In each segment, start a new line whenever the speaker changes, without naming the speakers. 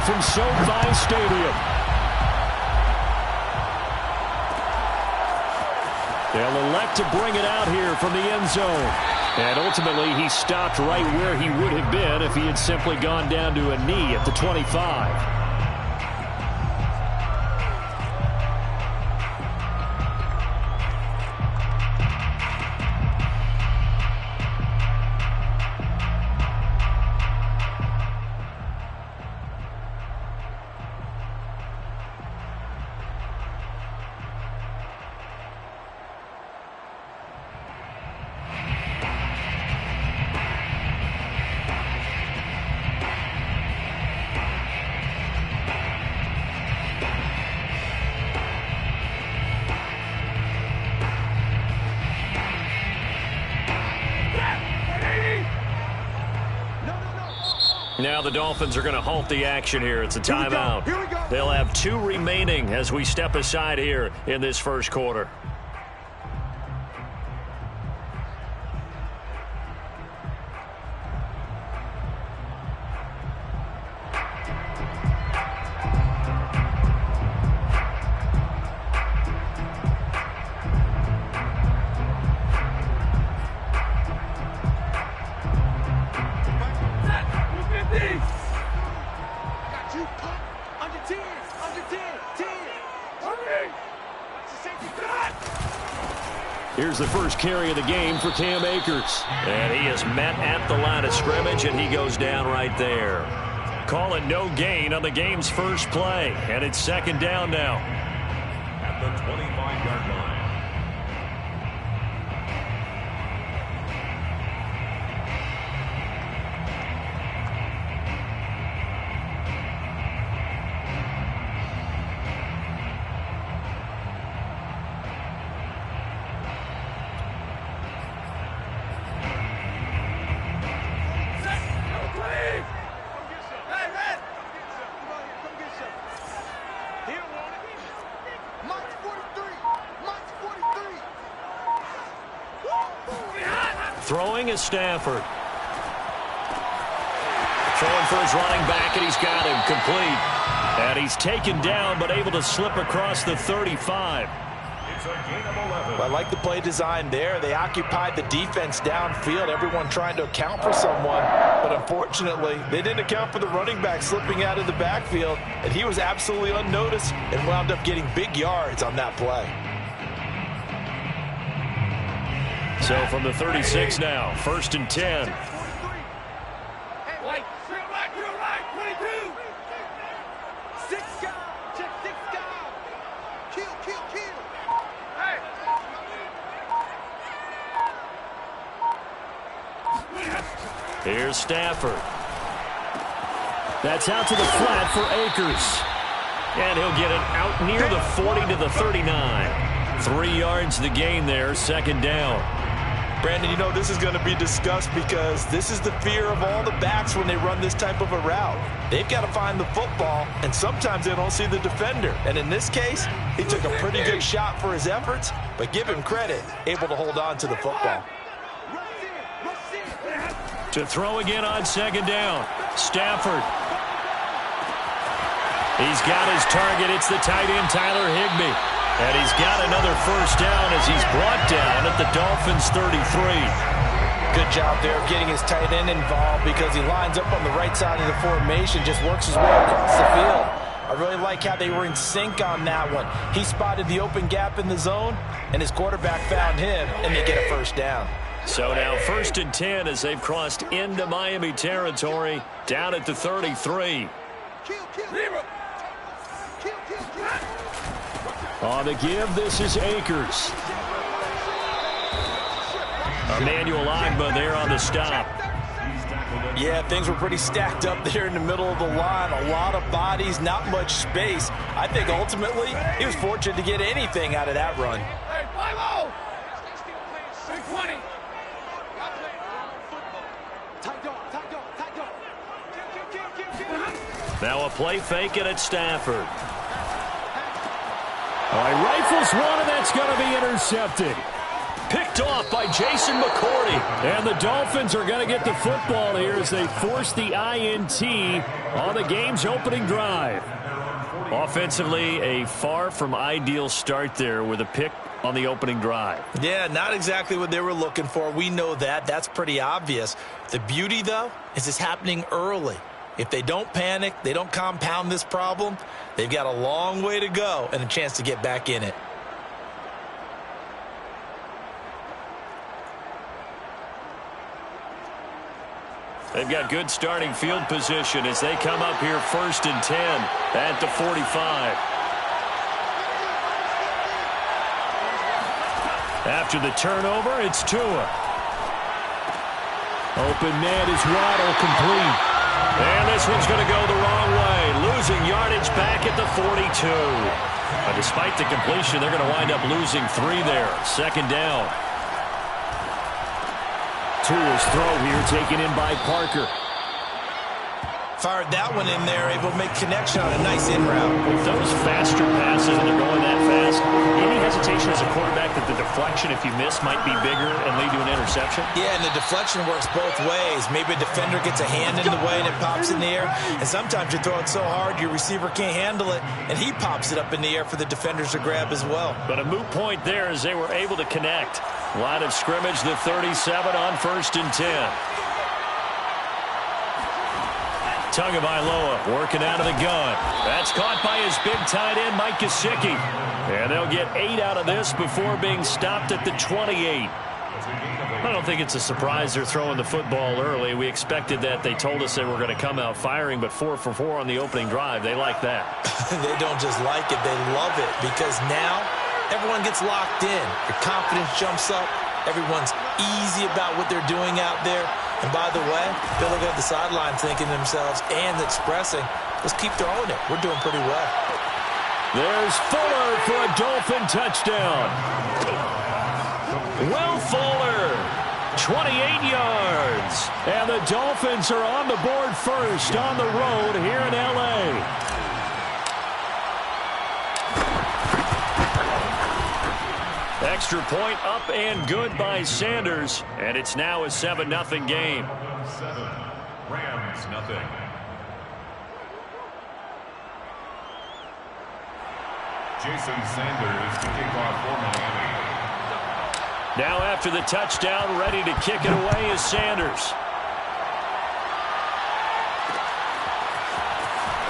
live from SoFi Stadium. They'll elect to bring it out here from the end zone. And ultimately, he stopped right where he would have been if he had simply gone down to a knee at the 25. Now the Dolphins are going to halt the action here. It's a timeout.
Here we go.
They'll have 2 remaining as we step aside here in this first quarter. Here's the first carry of the game for Cam Akers. And he is met at the line of scrimmage, and he goes down right there. Call it no gain on the game's first play. And it's second down now.
At the 25-yard line.
Throwing is Stafford. Throwing for his running back, and he's got him complete. And he's taken down, but able to slip across the 35.
It's a gain of 11.
I like the play design there. They occupied the defense downfield, everyone trying to account for someone. But unfortunately, they didn't account for the running back slipping out of the backfield. And he was absolutely unnoticed and wound up getting big yards on that play.
So from the 36 now, 1st and 10. Here's Stafford. That's out to the flat for Akers. And he'll get it out near the 40 to the 39. 3 yards the gain there, second down.
Brandon, you know this is going to be discussed because this is the fear of all the backs when they run this type of a route. They've got to find the football, and sometimes they don't see the defender. And in this case, he took a pretty good shot for his efforts, but give him credit, able to hold on to the football.
To throw again on second down, Stafford. He's got his target. It's the tight end, Tyler Higbee. And he's got another first down as he's brought down at the Dolphins' 33.
Good job there of getting his tight end involved because he lines up on the right side of the formation, just works his way across the field. I really like how they were in sync on that one. He spotted the open gap in the zone, and his quarterback found him, and they get a first down.
So now 1st and 10 as they've crossed into Miami territory, down at the 33. On the give, this is Akers. Emmanuel Ogbah there on the stop.
Yeah, things were pretty stacked up there in the middle of the line. A lot of bodies, not much space. I think ultimately he was fortunate to get anything out of that run.
Hey, 5-0! 320.
Now a play fake, and it's Stafford. All right, rifles one, and that's going to be intercepted. Picked off by Jason McCourty. And the Dolphins are going to get the football here as they force the INT on the game's opening drive. Offensively, a far from ideal start there with a pick on the opening drive.
Yeah, not exactly what they were looking for. We know that. That's pretty obvious. The beauty, though, is it's happening early. If they don't panic, they don't compound this problem, they've got a long way to go and a chance to get back in it.
They've got good starting field position as they come up here 1st and 10 at the 45. After the turnover, it's Tua. Open man is Waddle, complete. And this one's going to go the wrong way, losing yardage back at the 42. But despite the completion, they're going to wind up losing 3 there. 2nd down. Tua's throw here taken in by Parker.
Fired that one in there, able to make connection on a nice in route.
With those faster passes and they're going that fast, any hesitation as a quarterback that the deflection, if you miss, might be bigger and lead to an interception?
Yeah, and the deflection works both ways. Maybe a defender gets a hand in the way and it pops in the air. And sometimes you throw it so hard your receiver can't handle it, and he pops it up in the air for the defenders to grab as well. But
a moot point there as they were able to connect. Line of scrimmage, the 37 on 1st and 10. Tagovailoa working out of the gun. That's caught by his big tight end, Mike Gesicki. And they'll get 8 out of this before being stopped at the 28. I don't think it's a surprise they're throwing the football early. We expected that. They told us they were going to come out firing, but 4 for 4 on the opening drive. They like that.
They don't just like it, they love it, because now everyone gets locked in. Your confidence jumps up. Everyone's easy about what they're doing out there. And by the way, they're looking at the sideline thinking to themselves and expressing, let's keep throwing it. We're doing pretty well.
There's Fuller for a Dolphin touchdown. Will Fuller, 28 yards. And the Dolphins are on the board first on the road here in L.A. Extra point up and good by Sanders, and it's now a 7-0 game.
7, Rams nothing. Jason Sanders to kick off for Miami.
Now after the touchdown, ready to kick it away is Sanders.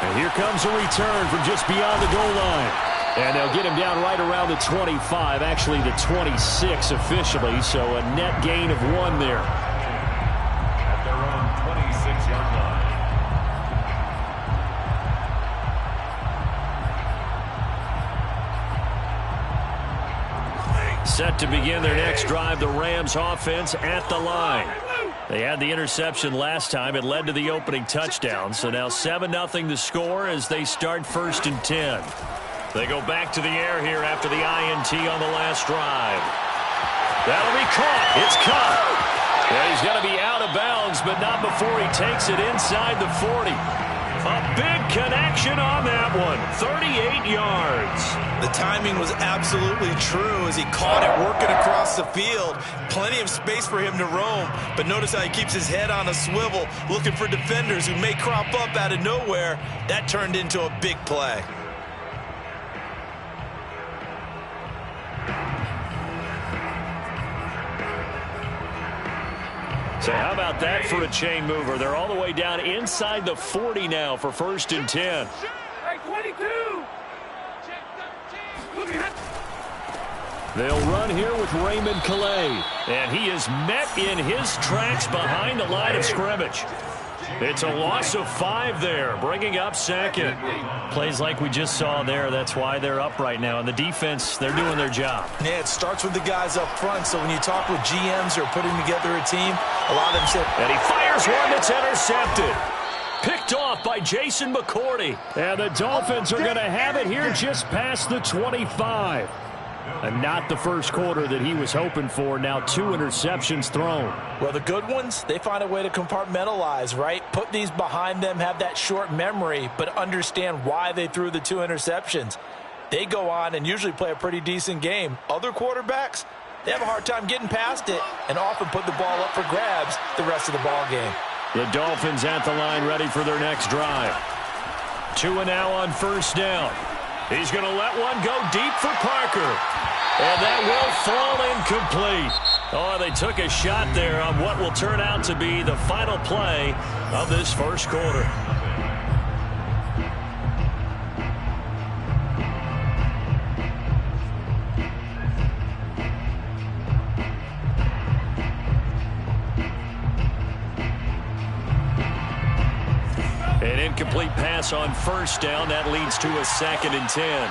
And here comes a return from just beyond the goal line. And they'll get him down right around the 25, actually the 26 officially, so a net gain of 1 there.
At their own 26-yard line.
Set to begin their next drive, the Rams offense at the line. They had the interception last time. It led to the opening touchdown, so now 7-0 the score as they start 1st and 10. They go back to the air here after the INT on the last drive. That'll be caught. It's caught. Yeah, he's going to be out of bounds, but not before he takes it inside the 40. A big connection on that one. 38 yards.
The timing was absolutely true as he caught it working across the field. Plenty of space for him to roam, but notice how he keeps his head on a swivel, looking for defenders who may crop up out of nowhere. That turned into a big play.
So how about that for a chain mover? They're all the way down inside the 40 now for 1st and 10.
Hey, 22.
They'll run here with Raymond Calais. And he is met in his tracks behind the line of scrimmage. It's a loss of 5 there, bringing up 2nd. Plays like we just saw there. That's why they're up right now. And the defense, they're doing their job.
Yeah, it starts with the guys up front. So when you talk with GMs who are putting together a team, a lot of them said,
and he fires one that's intercepted. Picked off by Jason McCourty. And the Dolphins are going to have it here just past the 25. And not the first quarter that he was hoping for. Now 2 interceptions thrown.
Well, the good ones, they find a way to compartmentalize, right? Put these behind them, have that short memory, but understand why they threw the 2 interceptions. They go on and usually play a pretty decent game. Other quarterbacks, they have a hard time getting past it and often put the ball up for grabs the rest of the ball game.
The Dolphins at the line ready for their next drive. 2 and now on first down. He's going to let one go deep for Parker. And that will fall incomplete. Oh, they took a shot there on what will turn out to be the final play of this first quarter. An incomplete pass on first down. That leads to a 2nd and 10.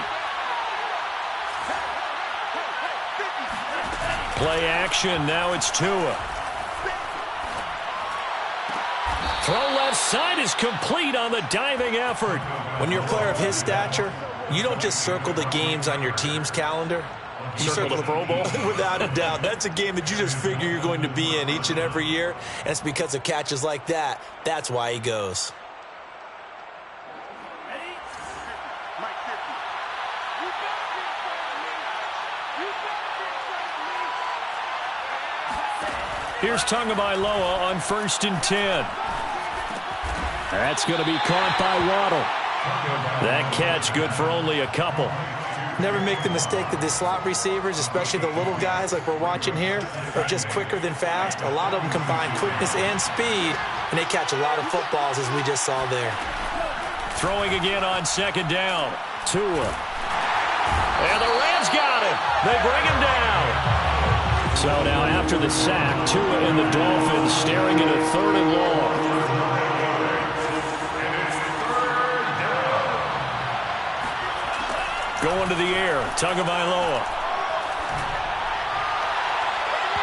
Play action. Now it's Tua. Throw left side is complete on the diving effort.
When you're a player of his stature, you don't just circle the games on your team's calendar. You
circle the Pro Bowl?
Without a doubt. That's a game that you just figure you're going to be in each and every year. And it's because of catches like that. That's why he goes.
Here's Tagovailoa on 1st and 10. That's going to be caught by Waddle. That catch good for only a couple.
Never make the mistake that the slot receivers, especially the little guys like we're watching here, are just quicker than fast. A lot of them combine quickness and speed, and they catch a lot of footballs, as we just saw there.
Throwing again on 2nd down. Tua. And the Rams got him. They bring him down. So now after the sack, Tua and the Dolphins staring at a 3rd and long. Going to the air, Tagovailoa.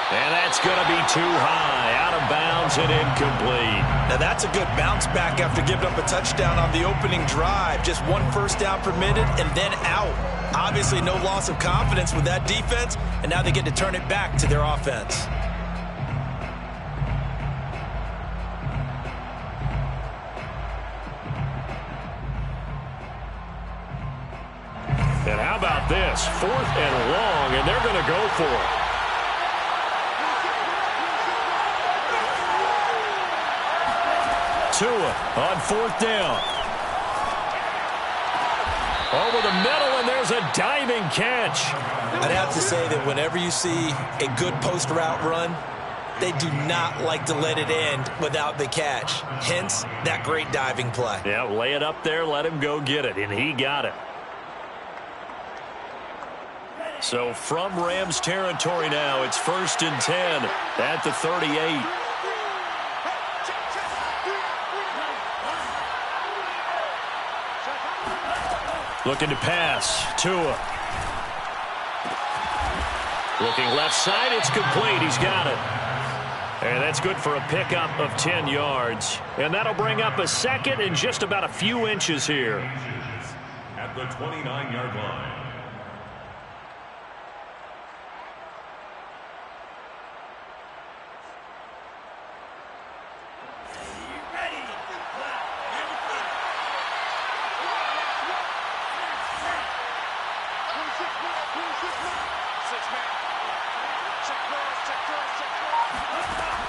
And that's going to be too high, out of bounds and incomplete.
Now that's a good bounce back after giving up a touchdown on the opening drive. Just 1 first down permitted and then out. Obviously no loss of confidence with that defense, and now they get to turn it back to their offense.
And how about this? 4th and long, and they're going to go for it. Tua on 4th down. Over the middle, and there's a diving catch.
I'd have to say that whenever you see a good post route run, they do not like to let it end without the catch. Hence, that great diving play.
Yeah, lay it up there, let him go get it, and he got it. So from Rams territory now, it's 1st and 10 at the 38. Looking to pass. Tua. Looking left side. It's complete. He's got it. And that's good for a pickup of 10 yards. And that'll bring up a 2nd and just about a few inches here.
At the 29-yard line.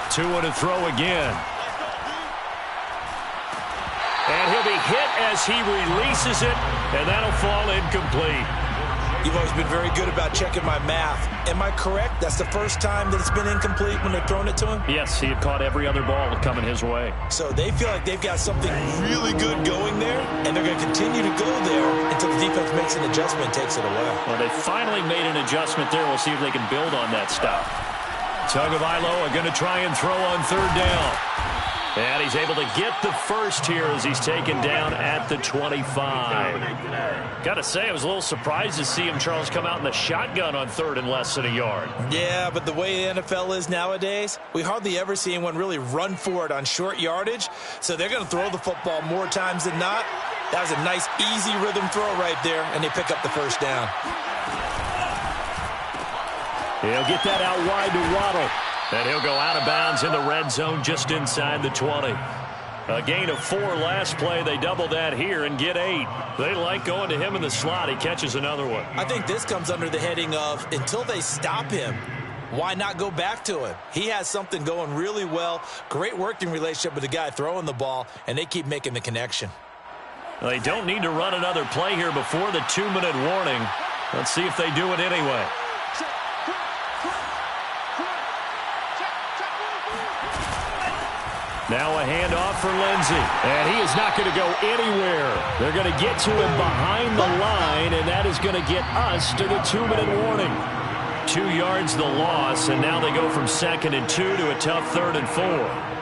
Tua to throw again. And he'll be hit as he releases it, and that'll fall incomplete.
You've always been very good about checking my math. Am I correct? That's the first time that it's been incomplete when they've thrown it to him?
Yes, he had caught every other ball coming his way.
So they feel like they've got something really good going there, and they're going to continue to go there until the defense makes an adjustment and takes it away.
Well, they finally made an adjustment there. We'll see if they can build on that stuff. Tagovailoa going to try and throw on 3rd down. And he's able to get the first here as he's taken down at the 25. Got to say, I was a little surprised to see him, Charles, come out in the shotgun on 3rd and less than a yard.
Yeah, but the way the NFL is nowadays, we hardly ever see anyone really run for it on short yardage. So they're going to throw the football more times than not. That was a nice, easy rhythm throw right there, and they pick up the first down.
He'll get that out wide to Waddle. And he'll go out of bounds in the red zone just inside the 20. A gain of 4 last play. They double that here and get 8. They like going to him in the slot. He catches another one.
I think this comes under the heading of until they stop him, why not go back to him? He has something going really well. Great working relationship with the guy throwing the ball, and they keep making the connection.
Well, they don't need to run another play here before the 2-minute warning. Let's see if they do it anyway. Now a handoff for Lindsey. And he is not going to go anywhere. They're going to get to him behind the line, and that is going to get us to the 2-minute warning. 2 yards the loss, and now they go from 2nd and 2 to a tough 3rd and 4.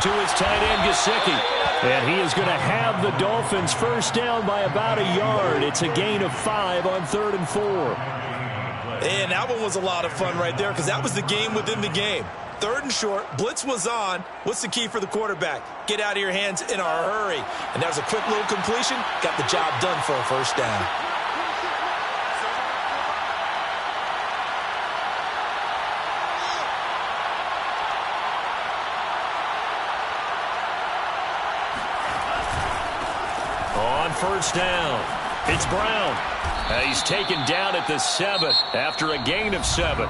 To his tight end, Gesicki. And he is going to have the Dolphins first down by about a yard. It's a gain of 5 on 3rd and 4.
And that one was a lot of fun right there because that was the game within the game. 3rd and short, blitz was on. What's the key for the quarterback? Get out of your hands in a hurry. And that was a quick little completion. Got the job done for a first down.
First down. It's Brown. He's taken down at the 7 after a gain of 7.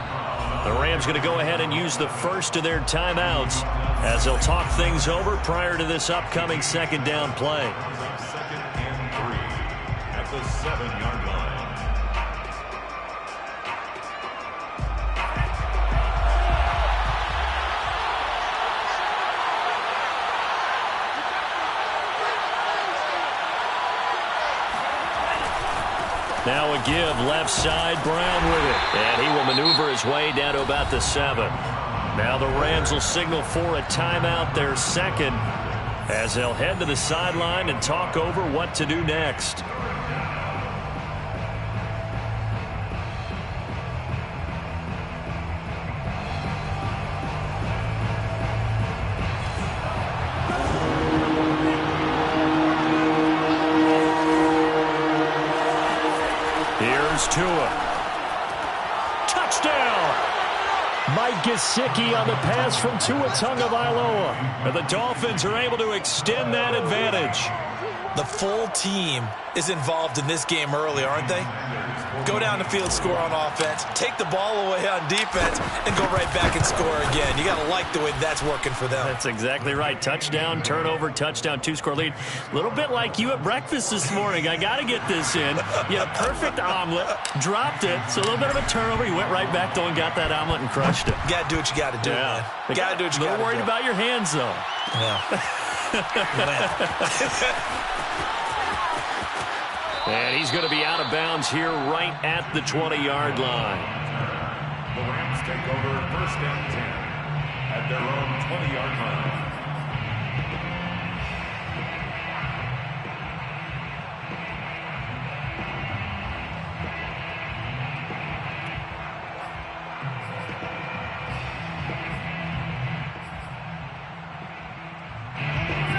The Rams going to go ahead and use the first of their timeouts as they'll talk things over prior to this upcoming 2nd down play.
2nd and 3 at the 7-yard line.
Now a give, left side, Brown with it. And he will maneuver his way down to about the 7. Now the Rams will signal for a timeout, their 2nd, as they'll head to the sideline and talk over what to do next. Tua. Touchdown! Mike Gesicki on the pass from Tua Tagovailoa. And the Dolphins are able to extend that advantage.
The full team is involved in this game early, aren't they? Go down the field, score on offense, take the ball away on defense, and go right back and score again. You got to like the way that's working for them.
That's exactly right. Touchdown, turnover, touchdown, 2-score lead. A little bit like you at breakfast this morning. I got to get this in. You had a perfect omelet, dropped it, so a little bit of a turnover. You went right back, though, and got that omelet and crushed it.
You got to do what you got to do, man. You got to do what you got to do.
A little worried about your hands, though.
Yeah.
And he's going to be out of bounds here right at the 20-yard line.
The Rams take over 1st and 10 at their own 20-yard line.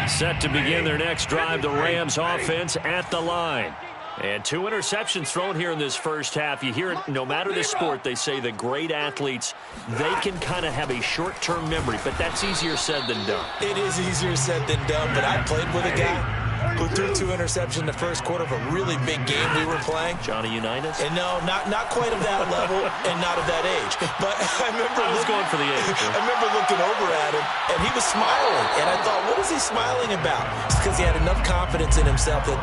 Set to begin their next drive, the Rams offense at the line. And 2 interceptions thrown here in this first half. You hear it, no matter the sport, they say the great athletes, they can kind of have a short-term memory, but that's easier said than done.
It is easier said than done, but I played with a guy who threw 2 interceptions in the first quarter of a really big game we were playing.
Johnny Unitas?
And no, not quite of that level and not of that age. But I remember
I was going for the age.
I remember looking over at him, and he was smiling. And I thought, what is he smiling about? It's because he had enough confidence in himself that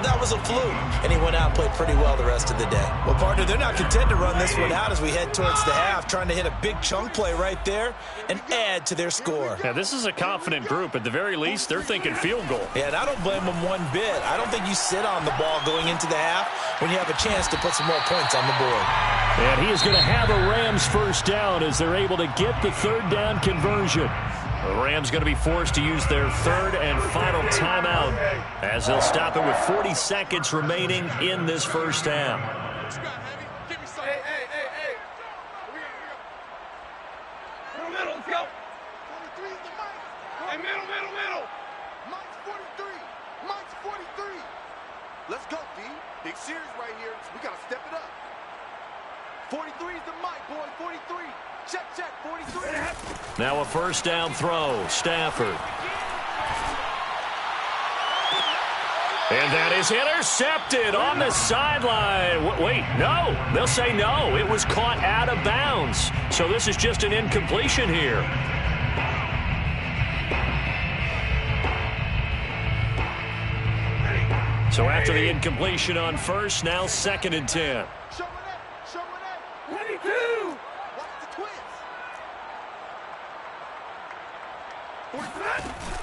that was a fluke. And he went out and played pretty well the rest of the day. Well, partner, they're not content to run this one out as we head towards the half, trying to hit a big chunk play right there and add to their score.
Yeah, this is a confident group. At the very least, they're thinking field goal.
Yeah, and I don't blame them one bit. I don't think you sit on the ball going into the half when you have a chance to put some more points on the board.
And he is going to have a Rams first down as they're able to get the 3rd down conversion. The Rams going to be forced to use their 3rd and final timeout as they'll stop it with 40 seconds remaining in this first half.
Middle, let's go. 23 is the mic. Hey, middle. Mike's 43. Let's go, D. Big series right here. We got to step
43 is the mic, boy. 43. Check, 43.
Now a first down throw. Stafford. And that is intercepted on the sideline. Wait, no. They'll say no. It was caught out of bounds. So this is just an incompletion here. So after the incompletion on first, now 2nd and 10.
Show it.
22.
Watch the twins.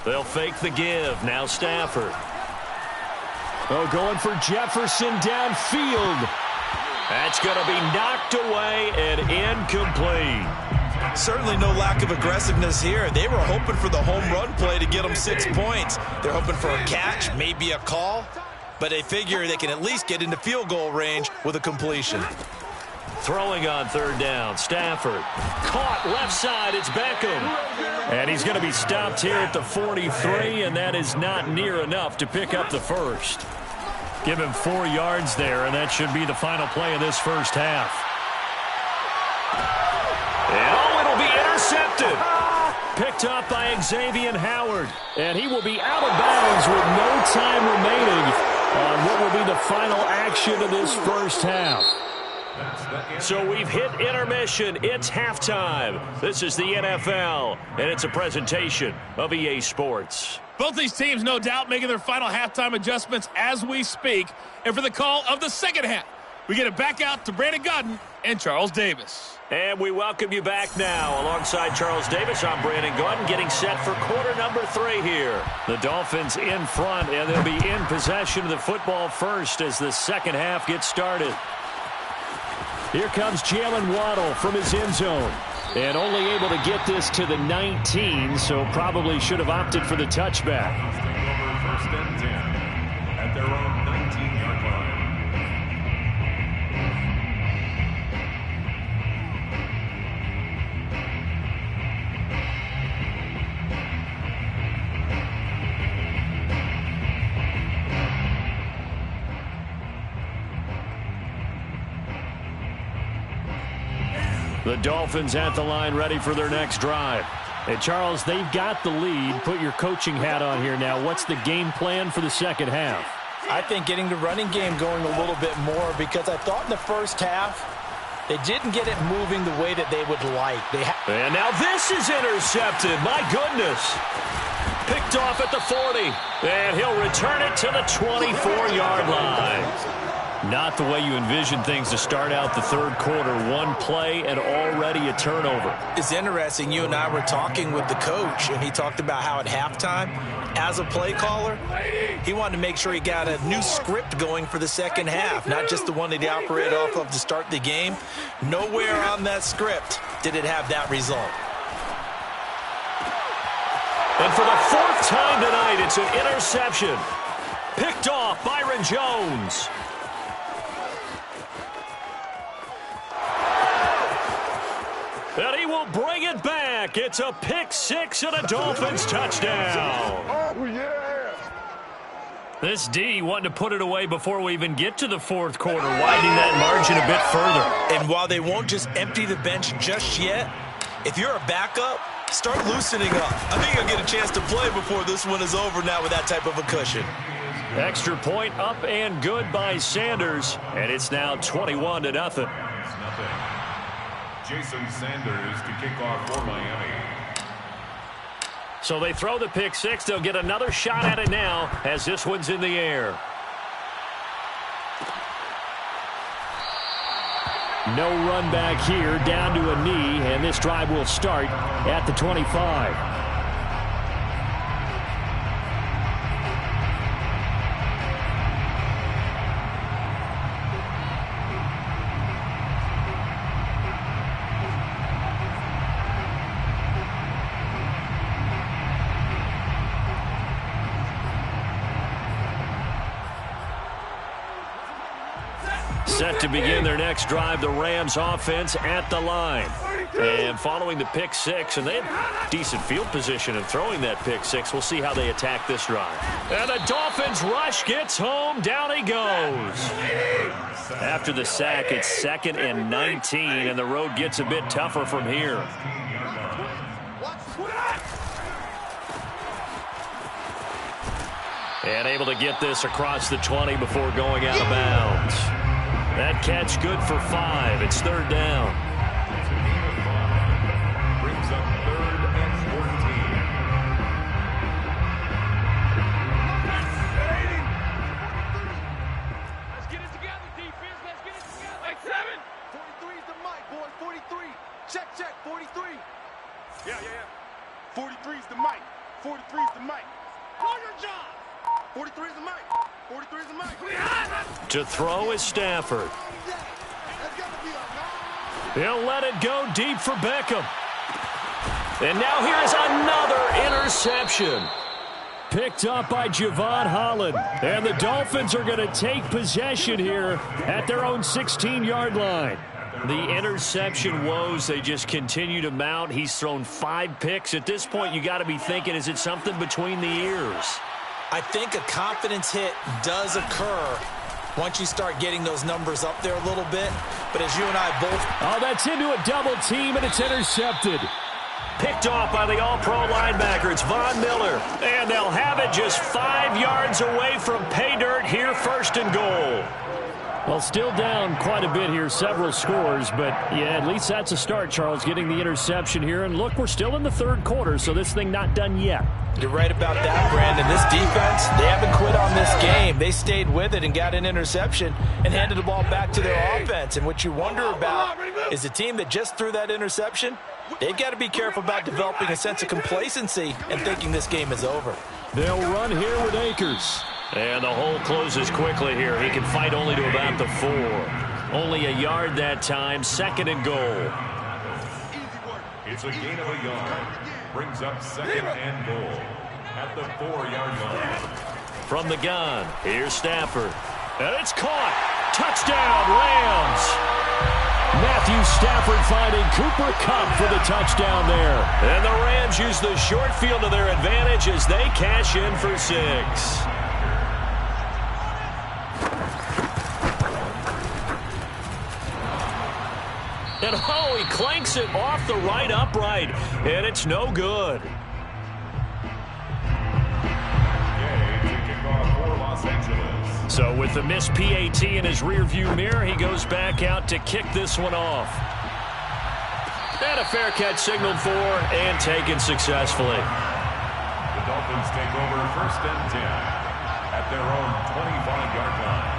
They'll fake the give. Now Stafford. Oh, going for Jefferson downfield. That's going to be knocked away and incomplete.
Certainly no lack of aggressiveness here. They were hoping for the home run play to get them 6 points. They're hoping for a catch, maybe a call, but they figure they can at least get into field goal range with a completion.
Throwing on 3rd down. Stafford. Caught left side. It's Beckham. And he's going to be stopped here at the 43, and that is not near enough to pick up the first. Give him 4 yards there, and that should be the final play of this first half. And it'll be intercepted. Picked up by Xavier Howard. And he will be out of bounds with no time remaining on what will be the final action of this first half. So we've hit intermission. It's halftime. This is the NFL, and it's a presentation of EA Sports.
Both these teams, no doubt, making their final halftime adjustments as we speak. And for the call of the second half, we get it back out to Brandon Godden and Charles Davis.
And we welcome you back now. Alongside Charles Davis, I'm Brandon Godden, getting set for quarter number 3 here. The Dolphins in front, and they'll be in possession of the football first as the second half gets started. Here comes Jalen Waddle from his end zone. And only able to get this to the 19, so probably should have opted for the touchback.
Take over 1st and 10 at their own 19-yard line.
The Dolphins at the line ready for their next drive. And Charles, they've got the lead. Put your coaching hat on here now. What's the game plan for the second half?
I think getting the running game going a little bit more, because I thought in the first half they didn't get it moving the way that they would like.
And now this is intercepted. My goodness. Picked off at the 40. And he'll return it to the 24-yard line. Not the way you envision things to start out the third quarter. One play and already a turnover.
It's interesting. You and I were talking with the coach, and he talked about how at halftime, as a play caller, he wanted to make sure he got a new script going for the second half, not just the one that he operated off of to start the game. Nowhere on that script did it have that result.
And for the 4th time tonight, it's an interception. Picked off Byron Jones. And he will bring it back. It's a pick 6 and a Dolphins touchdown.
Oh, yeah.
This D wanting to put it away before we even get to the 4th quarter, widening that margin a bit further.
And while they won't just empty the bench just yet, if you're a backup, start loosening up. I think you'll get a chance to play before this one is over now with that type of a cushion.
Extra point up and good by Sanders. And it's now 21-0.
Jason Sanders to kick off for Miami.
So they throw the pick 6. They'll get another shot at it now as this one's in the air. No run back here, down to a knee, and this drive will start at the 25. Set to begin their next drive, the Rams offense at the line. And following the pick six, and they have decent field position of throwing that pick six. We'll see how they attack this drive. And the Dolphins rush gets home. Down he goes. After the sack, it's 2nd and 19, and the road gets a bit tougher from here. And able to get this across the 20 before going out of bounds. That catch good for 5. It's 3rd down.
Brings up 3rd and 14.
Let's get it together, defense. Let's get it together. Like 7.
43 is the mic, boys. 43. Check, 43.
Yeah.
43 is the mic. 43 is the mic.
Do your job.
43 is the mic. 43 is the mic.
To throw is Stafford. He'll let it go deep for Beckham. And now here is another interception. Picked up by Javon Holland. And the Dolphins are going to take possession here at their own 16-yard line. The interception woes, they just continue to mount. He's thrown 5 picks. At this point, you got to be thinking, is it something between the ears?
I think a confidence hit does occur once you start getting those numbers up there a little bit. But as you and I both...
Oh, that's into a double team, and it's intercepted. Picked off by the all-pro linebacker. It's Von Miller. And they'll have it just 5 yards away from pay dirt here, 1st and goal. Well, still down quite a bit here, several scores, but yeah, at least that's a start, Charles, getting the interception here. And look, we're still in the 3rd quarter, so this thing not done yet.
You're right about that, Brandon. This defense, they haven't quit on this game. They stayed with it and got an interception and handed the ball back to their offense. And what you wonder about is the team that just threw that interception, they've got to be careful about developing a sense of complacency and thinking this game is over.
They'll run here with Akers. And the hole closes quickly here. He can fight only to about the 4. Only a yard that time, 2nd and goal.
It's a gain of a yard. Brings up 2nd and goal at the 4-yard line.
From the gun, here's Stafford. And it's caught. Touchdown, Rams. Matthew Stafford finding Cooper Kupp for the touchdown there. And the Rams use the short field to their advantage as they cash in for 6. And oh, he clanks it off the right upright, and it's no good. So with the missed PAT in his rearview mirror, he goes back out to kick this one off. And a fair catch signaled for and taken successfully.
The Dolphins take over 1st and 10 at their own 25-yard line.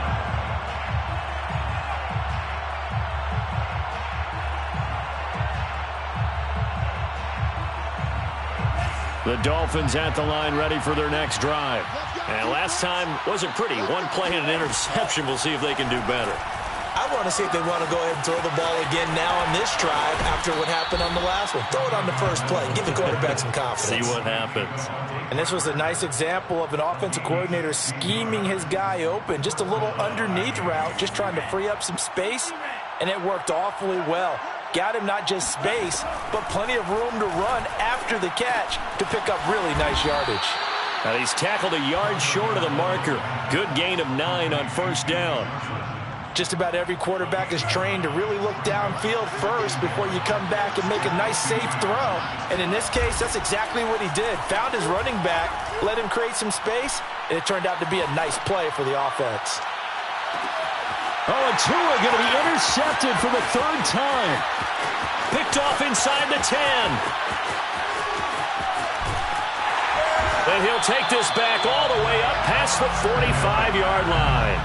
The Dolphins at the line ready for their next drive. And last time wasn't pretty. 1 play and an interception. We'll see if they can do better.
I want to see if they want to go ahead and throw the ball again now on this drive after what happened on the last one. Throw it on the first play. Give the quarterback some confidence.
See what happens.
And this was a nice example of an offensive coordinator scheming his guy open. Just a little underneath route, just trying to free up some space. And it worked awfully well. Got him not just space, but plenty of room to run after the catch to pick up really nice yardage.
And he's tackled a yard short of the marker. Good gain of 9 on 1st down.
Just about every quarterback is trained to really look downfield first before you come back and make a nice, safe throw. And in this case, that's exactly what he did. Found his running back, let him create some space, and it turned out to be a nice play for the offense.
Oh, and Tua going to be intercepted for the 3rd time. Picked off inside the 10. And he'll take this back all the way up past the 45-yard line.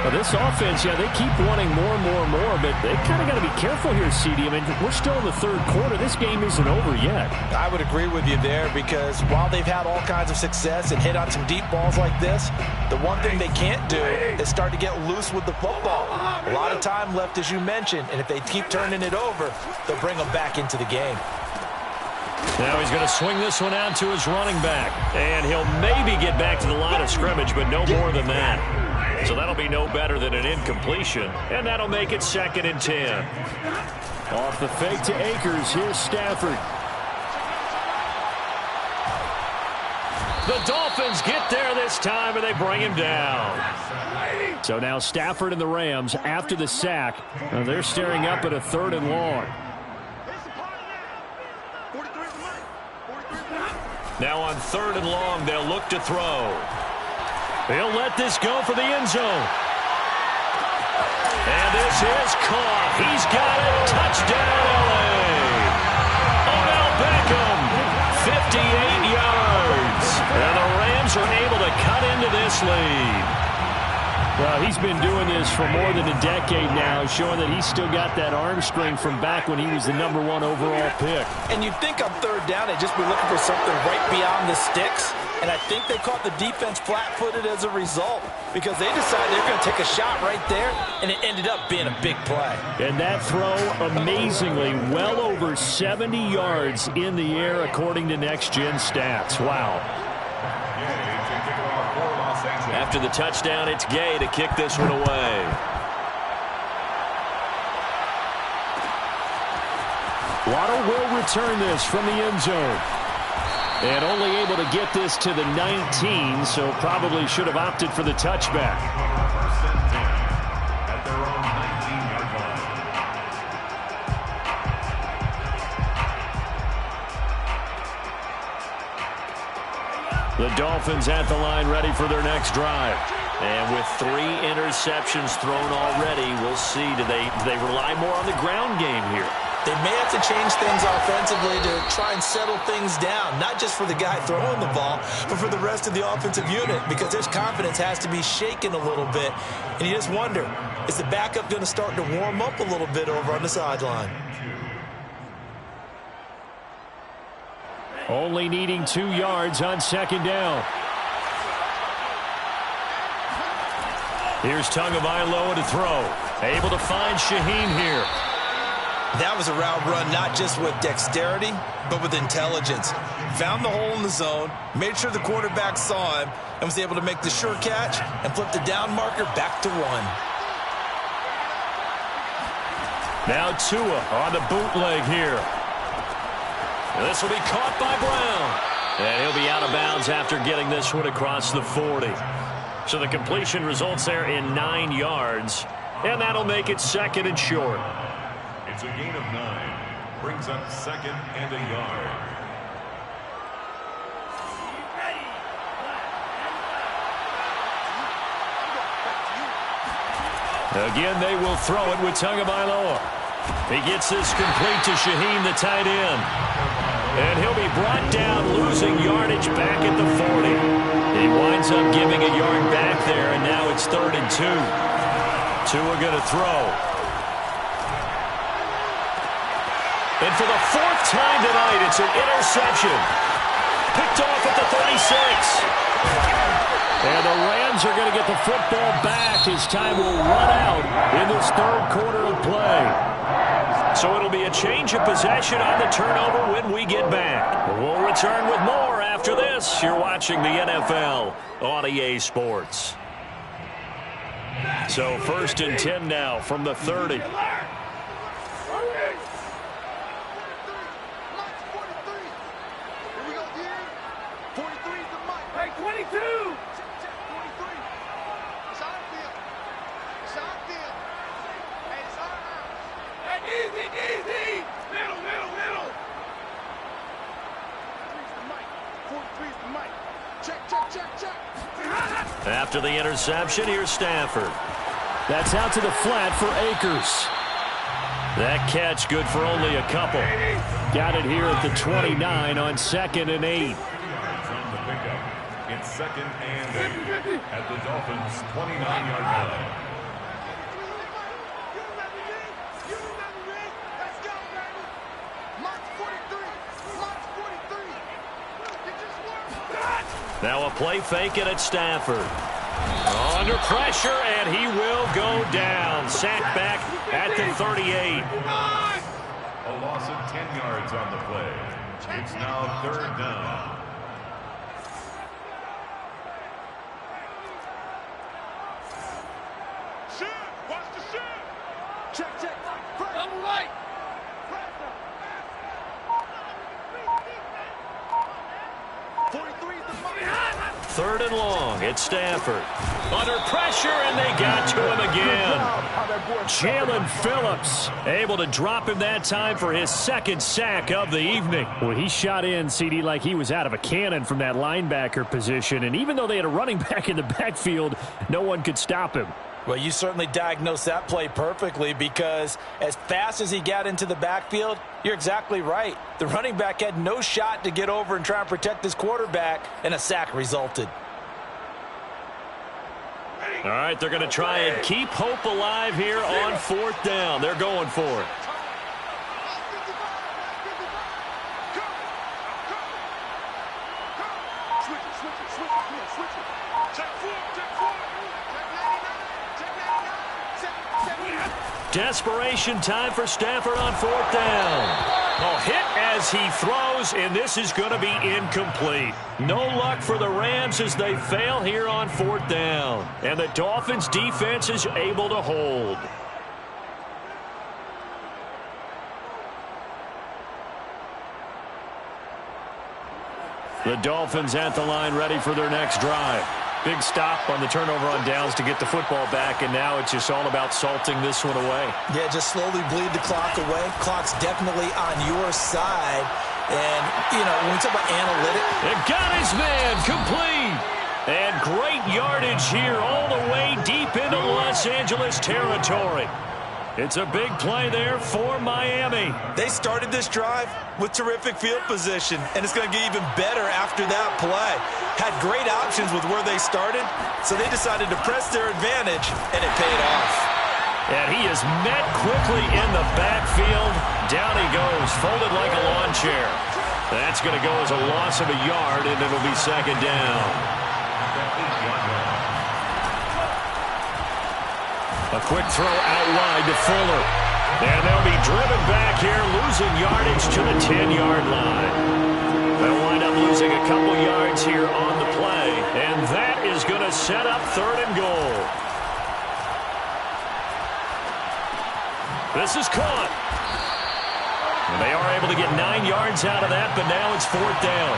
Well, this offense, yeah, they keep wanting more and more and more, but they kind of got to be careful here, CD. I mean, we're still in the 3rd quarter. This game isn't over yet.
I would agree with you there because while they've had all kinds of success and hit on some deep balls like this, the one thing they can't do is start to get loose with the football. A lot of time left, as you mentioned, and if they keep turning it over, they'll bring them back into the game.
Now he's going to swing this one out to his running back, and he'll maybe get back to the line of scrimmage, but no more than that. So that'll be no better than an incompletion, and that'll make it 2nd and 10.
Off the fake to Akers, here's Stafford.
The Dolphins get there this time, and they bring him down.
So now Stafford and the Rams, after the sack, they're staring up at a 3rd and long.
Now on 3rd and long, they'll look to throw. He'll let this go for the end zone. And this is caught. He's got it. Touchdown, L.A. Odell Beckham, 58 yards. And the Rams are able to cut into this lead.
Well, he's been doing this for more than a decade now, showing that he's still got that arm strength from back when he was the #1 overall pick.
And you'd think on 3rd down they'd just be looking for something right beyond the sticks. And I think they caught the defense flat-footed as a result because they decided they're going to take a shot right there, and it ended up being a big play.
And that throw, amazingly, well over 70 yards in the air, according to Next Gen Stats. Wow.
After the touchdown, it's Gay to kick this one away.
Waddle will return this from the end zone. And only able to get this to the 19, so probably should have opted for the touchback.
First and 10 at their own 19-yard line.
The Dolphins at the line, ready for their next drive.
And with 3 interceptions thrown already, we'll see. Do they rely more on the ground game here?
They may have to change things offensively to try and settle things down, not just for the guy throwing the ball, but for the rest of the offensive unit, because his confidence has to be shaken a little bit. And you just wonder, is the backup going to start to warm up a little bit over on the sideline?
Only needing 2 yards on 2nd down.
Here's Tagovailoa to throw. Able to find Shaheen here.
That was a route run not just with dexterity, but with intelligence. Found the hole in the zone, made sure the quarterback saw him, and was able to make the sure catch and flip the down marker back to 1.
Now Tua on the bootleg here. This will be caught by Brown. And he'll be out of bounds after getting this one across the 40. So the completion results there in 9 yards. And that'll make it 2nd and short.
It's a gain of 9. Brings up 2nd and a yard.
Again, they will throw it with Tagovailoa.
He gets this complete to Shaheen, the tight end. And he'll be brought down, losing yardage back at the 40. He winds up giving a yard back there, and now it's 3rd and 2. Tua going to throw. And for the 4th time tonight, it's an interception. Picked off at the 36.
And the Rams are going to get the football back as time will run out in this 3rd quarter of play.
So it'll be a change of possession on the turnover when we get back. We'll return with more after this. You're watching the NFL on EA Sports. So 1st and 10 now from the 30. After the interception, here's Stafford.
That's out to the flat for Akers.
That catch good for only a couple.
Got it here at the 29 on 2nd and 8.
On the pickup. It's 2nd and 8 at the Dolphins' 29-yard line.
Now a play fake it at Stafford. Under pressure, and he will go down. Sacked back at the 38.
A loss of 10 yards on the play. It's now 3rd down.
Check, check.
Double right.
43 is the mark.
3rd and long. It's Stafford. Under pressure, and they got to him again.
Jalen Phillips able to drop him that time for his 2nd sack of the evening. Well, he shot in, CD, like he was out of a cannon from that linebacker position. And even though they had a running back in the backfield, no one could stop him.
Well, you certainly diagnosed that play perfectly because as fast as he got into the backfield, you're exactly right. The running back had no shot to get over and try and protect his quarterback, and a sack resulted.
All right, they're going to try and keep hope alive here on 4th down. They're going for it. Desperation time for Stafford on 4th down. A hit as he throws, and this is going to be incomplete. No luck for the Rams as they fail here on 4th down. And the Dolphins' defense is able to hold. The Dolphins at the line ready for their next drive. Big stop on the turnover on downs to get the football back, and now it's just all about salting this one away.
Yeah, just slowly bleed the clock away. Clock's definitely on your side. And, you know, when we talk about analytics.
It got his man complete. And great yardage here all the way deep into Los Angeles territory. It's a big play there for Miami.
They started this drive with terrific field position, and it's going to get even better after that play. Had great options with where they started, so they decided to press their advantage, and it paid off.
And he is met quickly in the backfield. Down he goes, folded like a lawn chair. That's going to go as a loss of a yard, and it'll be 2nd down. A quick throw out wide to Fuller. And they'll be driven back here, losing yardage to the 10-yard line. They'll wind up losing a couple yards here on the play. And that is going to set up 3rd and goal. This is caught. And they are able to get 9 yards out of that, but now it's 4th down.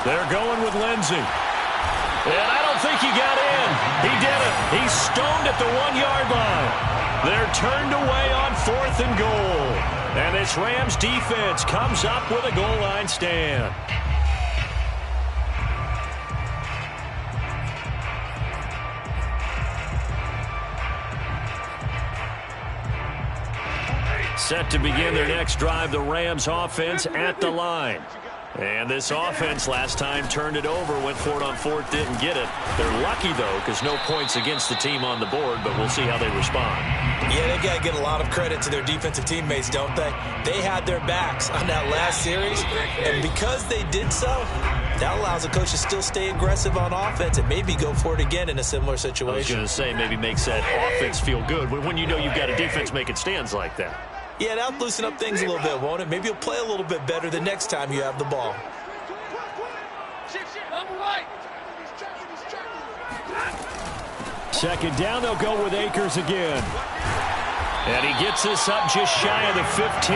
They're going with Lindsey. And I don't think he got in. He did it. He's stoned at the 1-yard line. They're turned away on 4th and goal. And this Rams defense comes up with a goal line stand. Set to begin their next drive, the Rams offense at the line. And this offense last time turned it over, went for it on 4th, didn't get it. They're lucky, though, because no points against the team on the board, but we'll see how they respond.
Yeah, they got to get a lot of credit to their defensive teammates, don't they? They had their backs on that last series, and because they did so, that allows the coach to still stay aggressive on offense and maybe go for it again in a similar situation.
I was going to say, maybe makes that offense feel good when you know you've got a defense making stands like that.
Yeah, that'll loosen up things a little bit, won't it? Maybe you'll play a little bit better the next time you have the ball.
Second down, they'll go with Akers again.
And he gets this up just shy of the 15.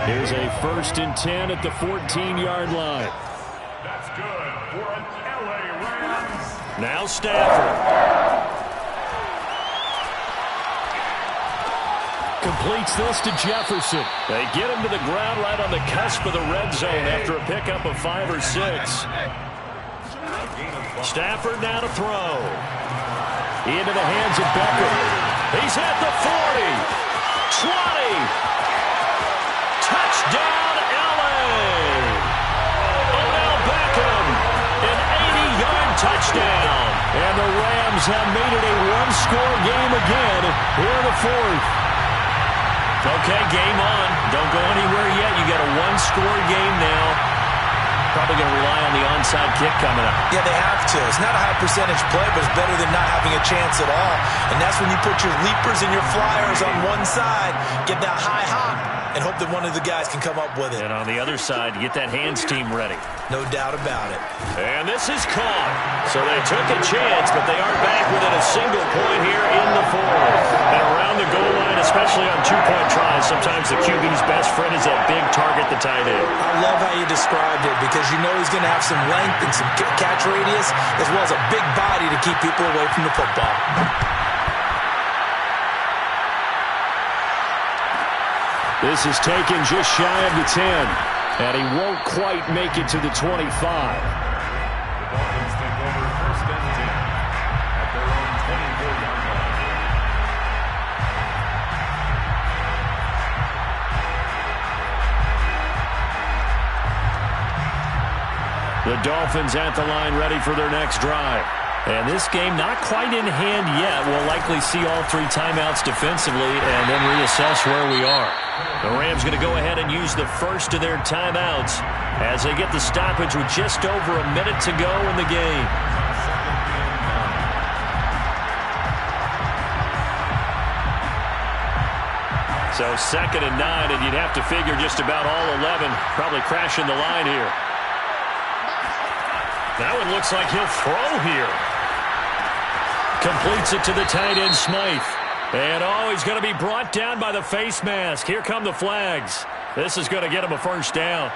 Here's a 1st and 10 at the 14-yard line.
That's good for an LA Rams.
Now Stafford.
Completes this to Jefferson.
They get him to the ground right on the cusp of the red zone after a pickup of 5 or 6. Stafford now to throw. Into the hands of Becker. He's at the 40. 20. Touchdown, LA. Odell Beckham. An 80-yard touchdown.
And the Rams have made it a one-score game again here in the 4th.
Okay, game on. Don't go anywhere yet. You got a one-score game now. Probably going to rely on the onside kick coming up.
Yeah, they have to. It's not a high percentage play, but it's better than not having a chance at all. And that's when you put your leapers and your flyers on one side, get that high hop, and hope that one of the guys can come up with it.
And on the other side, get that hands team ready.
No doubt about it.
And this is caught. So they took a chance, but they are back within a single point here in the fourth. And around the goal line, especially on two-point tries, sometimes the QB's best friend is that big target, the tight end.
I love how you described it because you know he's going to have some length and some catch radius as well as a big body to keep people away from the football.
This is taken just shy of the 10, and he won't quite make it to the 25.
The Dolphins take over first and 10 at their own 24-yard line.
The Dolphins at the line ready for their next drive.
And this game not quite in hand yet. We'll likely see all three timeouts defensively and then reassess where we are. The Rams going to go ahead and use the first of their timeouts as they get the stoppage with just over a minute to go in the game. So 2nd and 9, and you'd have to figure just about all 11 probably crashing the line here. That one looks like he'll throw here. Completes it to the tight end, Smythe. And, he's going to be brought down by the face mask. Here come the flags. This is going to get him a first down.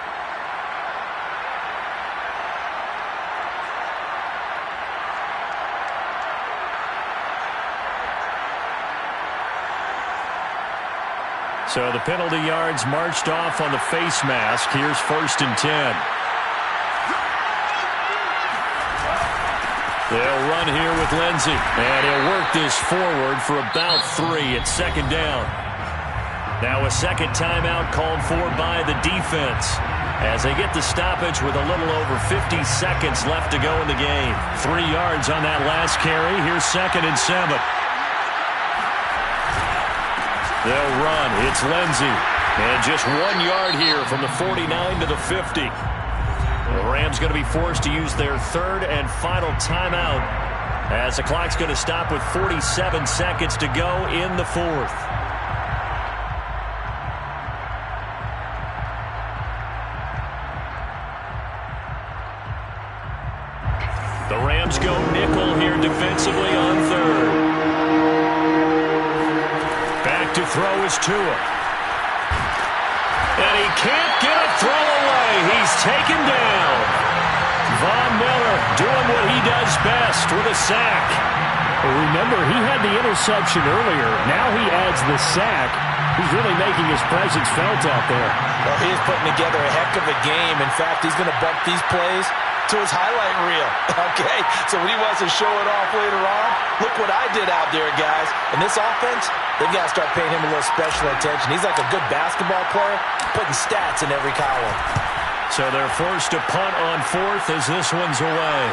So the penalty yards marched off on the face mask. Here's 1st and 10. They'll run here with Lindsey, and he'll work this forward for about 3. It's 2nd down. Now a second timeout called for by the defense as they get the stoppage with a little over 50 seconds left to go in the game. 3 yards on that last carry. Here's 2nd and 7. They'll run. It's Lindsey. And just 1 yard here from the 49 to the 50. The Rams going to be forced to use their third and final timeout as the clock's going to stop with 47 seconds to go in the fourth. The Rams go nickel here defensively on third. Back to throw is Tua. And he can't get a throw away. He's taken down. Von Miller doing what he does best with a sack.
Well, remember, he had the interception earlier. Now he adds the sack. He's really making his presence felt out there.
Well, he is putting together a heck of a game. In fact, he's going to bump these plays to his highlight reel. Okay, so when he wants to show it off later on, look what I did out there, guys. And this offense, they've got to start paying him a little special attention. He's like a good basketball player, putting stats in every column.
So they're forced to punt on 4th as this one's away.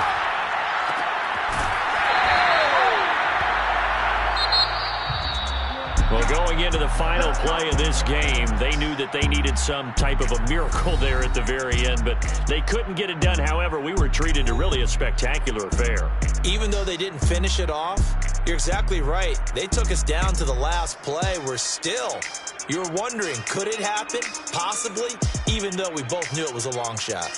Well, going into the final play of this game, they knew that they needed some type of a miracle there at the very end, but they couldn't get it done. However, we were treated to really a spectacular affair.
Even though they didn't finish it off, you're exactly right. They took us down to the last play. You were wondering, could it happen? Possibly, even though we both knew it was a long shot.